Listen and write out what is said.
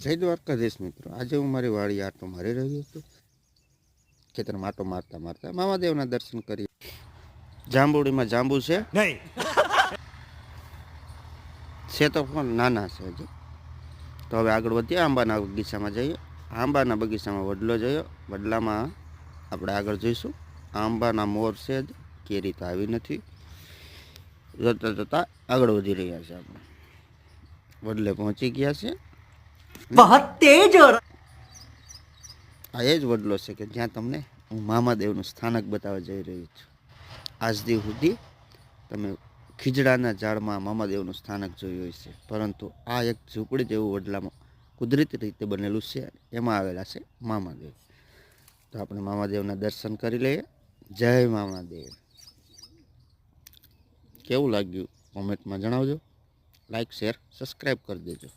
જય દ્વારકાધીશ મિત્રો, આજે હું મારી વાડી આટો મારી રહ્યો હતો. ખેતરમાં આટો મારતા મારતા મામાદેવના દર્શન કરી. જાંબુડીમાં જાંબુ છે નહીં, છે તો પણ નાના છે હજી. તો હવે આગળ વધીએ, આંબાના બગીચામાં જઈએ. આંબાના બગીચામાં વડલો જોયો, વડલામાં આપણે આગળ જોઈશું. આંબાના મોર છે જ, કેરી તો આવી નથી. જોતા જોતા આગળ વધી રહ્યા છે. આપણે વડલે પહોંચી ગયા છે. बहुत तेज हो रहा આ એ જ વડલો છે કે જ્યાં તમને હું મામાદેવનું સ્થાનક બતાવવા જઈ રહ્યો છું. આજ દી સુધી તમે ખીજડાના ઝાડમાં મામાદેવનું સ્થાનક જોયું હશે, પરંતુ આ એક ઝૂંપડી જેવું વડલામાં કુદરતી રીતે બનેલું છે. એમાં આવેલા છે મામાદેવ. તો આપણે મામાદેવના દર્શન કરી લઈએ. જય મામાદેવ. કેવું લાગ્યું કોમેન્ટમાં જણાવજો. લાઈક, શેર, સબસ્ક્રાઈબ કરી દેજો.